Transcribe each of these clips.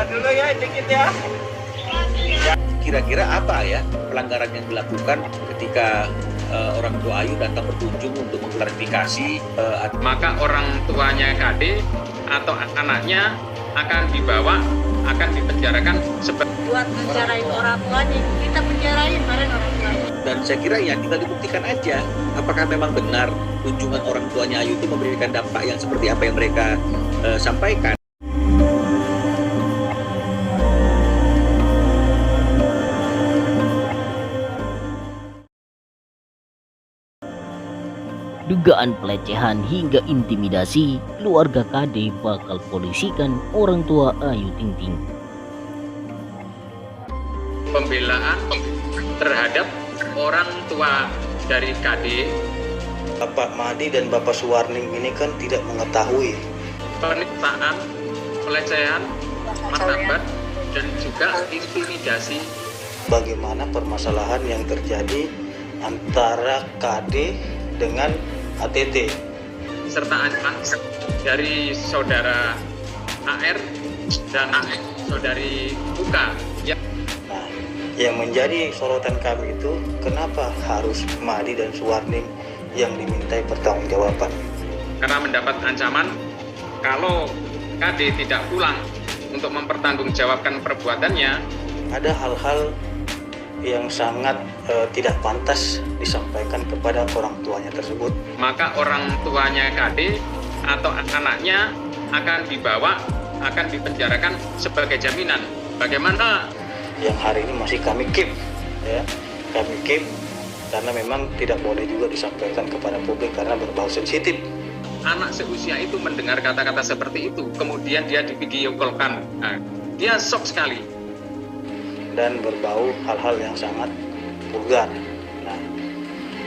dulu ya, dikit ya. Kira-kira apa ya pelanggaran yang dilakukan ketika orang tua Ayu datang berkunjung untuk mengklarifikasi? Maka orang tuanya KD atau anaknya akan dibawa, akan dipenjarakan buat penjarain orang tuanya, kita penjarain bareng orang tuanya. Dan saya kira ya tinggal dibuktikan aja apakah memang benar kunjungan orang tuanya Ayu itu memberikan dampak yang seperti apa yang mereka sampaikan. Dugaan pelecehan hingga intimidasi, keluarga KD bakal polisikan orang tua Ayu Ting Ting. pembelaan terhadap orang tua dari KD. Bapak Madi dan Bapak Suwarning ini kan tidak mengetahui Penistaan, pelecehan, martabat, dan juga intimidasi. bagaimana permasalahan yang terjadi antara KD dengan ATT. Serta ancaman dari saudara AR dan saudari UK. Nah, yang menjadi sorotan kami itu kenapa harus Madi dan Suwarning yang dimintai pertanggungjawaban? Karena mendapat ancaman kalau KD tidak pulang untuk mempertanggungjawabkan perbuatannya. Ada hal-hal yang sangat tidak pantas disampaikan kepada orang tuanya tersebut. Maka orang tuanya KD atau anaknya akan dibawa, akan dipenjarakan sebagai jaminan. Bagaimana Yang hari ini masih kami keep, ya, kami keep karena memang tidak boleh juga disampaikan kepada publik karena berbau sensitif. anak seusia itu mendengar kata-kata seperti itu, kemudian dia di-video call-kan, nah, dia shock sekali. Dan berbau hal-hal yang sangat vulgar. Nah,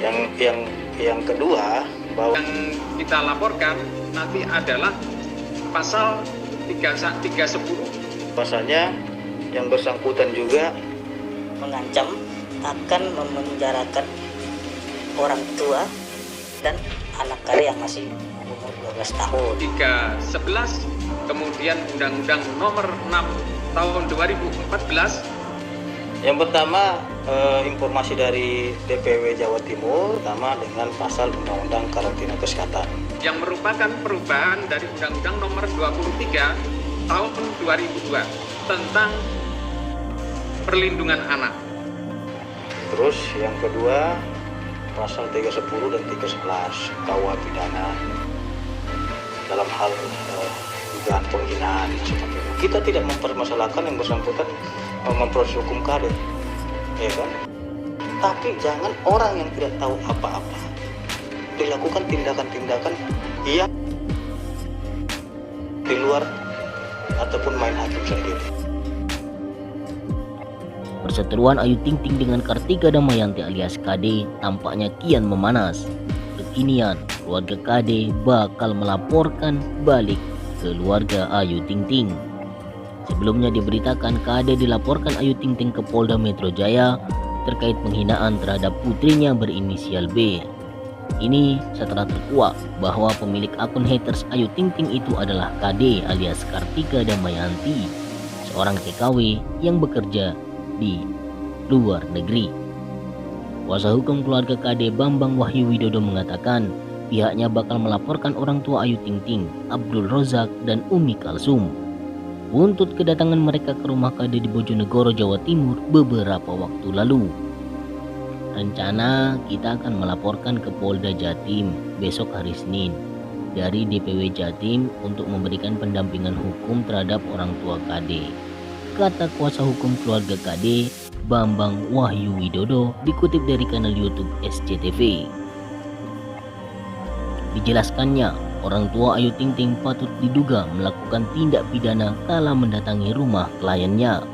yang kedua, bahwa Yang kita laporkan nanti adalah pasal 310. pasalnya yang bersangkutan juga Mengancam akan memenjarakan orang tua dan anak KD yang masih umur 12 tahun. 311, kemudian Undang-Undang Nomor 6 Tahun 2014. yang pertama informasi dari DPW Jawa Timur, pertama dengan pasal Undang-Undang Karantina Kesehatan. Yang merupakan perubahan dari Undang-Undang Nomor 23 Tahun 2002 tentang perlindungan anak. Terus yang kedua pasal 310 dan 311 KUH pidana dalam hal dugaan penghinaan sebagainya. Kita tidak mempermasalahkan yang bersangkutan memproses hukum KD, ya kan? Tapi jangan orang yang tidak tahu apa-apa dilakukan tindakan-tindakan yang di luar ataupun main hakim sendiri. Perseteruan Ayu Ting Ting dengan Kartika Damayanti alias KD tampaknya kian memanas. Kekinian, keluarga KD bakal melaporkan balik keluarga Ayu Ting Ting. Sebelumnya diberitakan KD dilaporkan Ayu Ting Ting ke Polda Metro Jaya terkait penghinaan terhadap putrinya berinisial B. Ini setelah terkuak bahwa pemilik akun haters Ayu Ting Ting itu adalah KD alias Kartika Damayanti, seorang TKW yang bekerja di luar negeri. Kuasa hukum keluarga KD Bambang Wahyu Widodo mengatakan pihaknya bakal melaporkan orang tua Ayu Ting Ting, Abdul Rozak dan Umi Kalsum, buntut kedatangan mereka ke rumah KD di Bojonegoro, Jawa Timur beberapa waktu lalu. Rencana kita akan melaporkan ke Polda Jatim besok hari Senin dari DPW Jatim untuk memberikan pendampingan hukum terhadap orang tua KD, kata kuasa hukum keluarga KD Bambang Wahyu Widodo dikutip dari kanal YouTube SCTV. Dijelaskannya, orang tua Ayu Ting Ting patut diduga melakukan tindak pidana kala mendatangi rumah kliennya.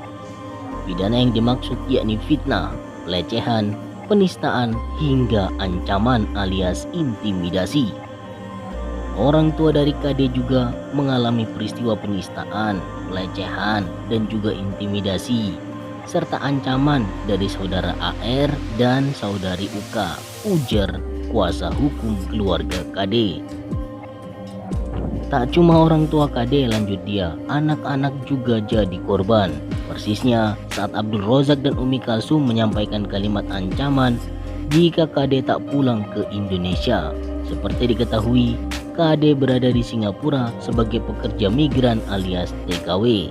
Pidana yang dimaksud yakni fitnah, pelecehan, penistaan hingga ancaman alias intimidasi. Orang tua dari KD juga mengalami peristiwa penistaan, pelecehan, dan juga intimidasi, serta ancaman dari saudara AR dan saudari UK, ujar kuasa hukum keluarga KD. Tak cuma orang tua KD, lanjut dia, anak-anak juga jadi korban. Persisnya saat Abdul Rozak dan Umi Kalsum menyampaikan kalimat ancaman jika KD tak pulang ke Indonesia. Seperti diketahui, KD berada di Singapura sebagai pekerja migran alias TKW.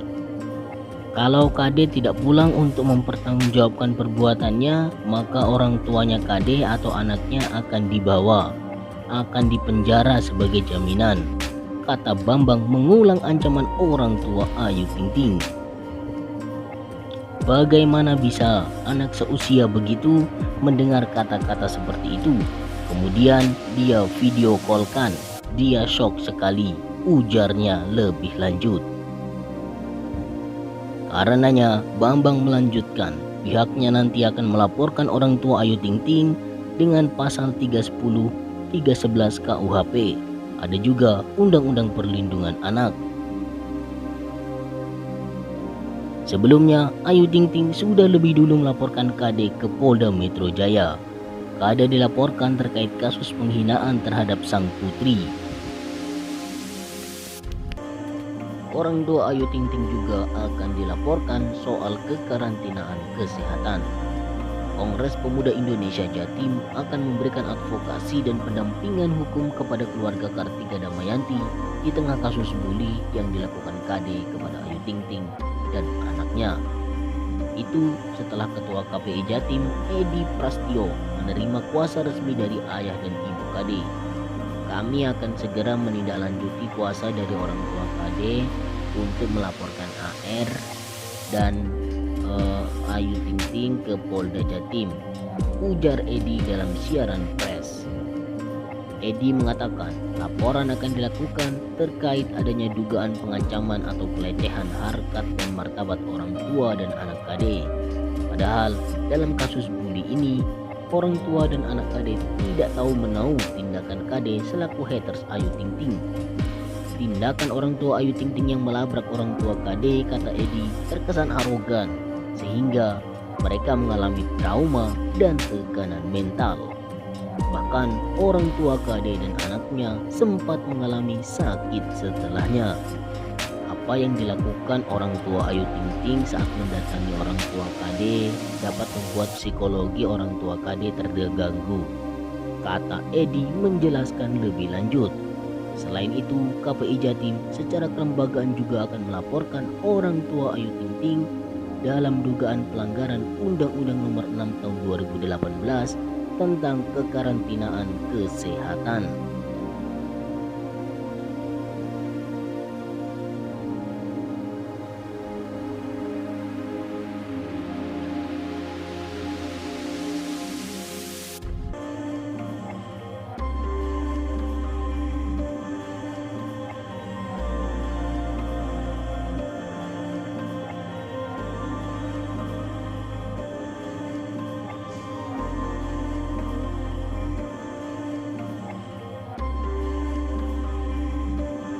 Kalau KD tidak pulang untuk mempertanggungjawabkan perbuatannya, maka orang tuanya KD atau anaknya akan dibawa, akan dipenjara sebagai jaminan, kata Bambang mengulang ancaman orang tua Ayu Ting Ting. Bagaimana bisa anak seusia begitu mendengar kata-kata seperti itu? Kemudian dia video call-kan. Dia shock sekali, ujarnya lebih lanjut. Karenanya Bambang melanjutkan, pihaknya nanti akan melaporkan orang tua Ayu Ting Ting dengan pasal 310, 311 KUHP. Ada juga Undang-Undang Perlindungan Anak. Sebelumnya, Ayu Ting Ting sudah lebih dulu melaporkan KD ke Polda Metro Jaya. KD dilaporkan terkait kasus penghinaan terhadap sang putri. Orang tua Ayu Ting Ting juga akan dilaporkan soal kekarantinaan kesehatan. Kongres Pemuda Indonesia Jatim akan memberikan advokasi dan pendampingan hukum kepada keluarga Kartika Damayanti di tengah kasus bully yang dilakukan KD kepada Ayu Ting Ting dan anaknya. Itu setelah Ketua KPI Jatim Edi Prastio menerima kuasa resmi dari ayah dan ibu KD. Kami akan segera menindaklanjuti kuasa dari orang tua KD untuk melaporkan AR dan Ayu Ting Ting ke Polda Jatim, ujar Edi dalam siaran pers. Edi mengatakan laporan akan dilakukan terkait adanya dugaan pengancaman atau pelecehan harkat dan martabat orang tua dan anak KD. Padahal dalam kasus bully ini, orang tua dan anak KD tidak tahu menahu tindakan KD selaku haters Ayu Ting Ting. Tindakan orang tua Ayu Ting Ting yang melabrak orang tua KD, kata Edi, terkesan arogan sehingga mereka mengalami trauma dan tekanan mental. Bahkan orang tua KD dan anaknya sempat mengalami sakit setelahnya. Apa yang dilakukan orang tua Ayu Ting Ting saat mendatangi orang tua KD dapat membuat psikologi orang tua KD terganggu, kata Edi menjelaskan lebih lanjut. Selain itu, KPI Jatim secara kelembagaan juga akan melaporkan orang tua Ayu Ting Ting dalam dugaan pelanggaran Undang-Undang Nomor 6 Tahun 2018 tentang kekarantinaan kesehatan.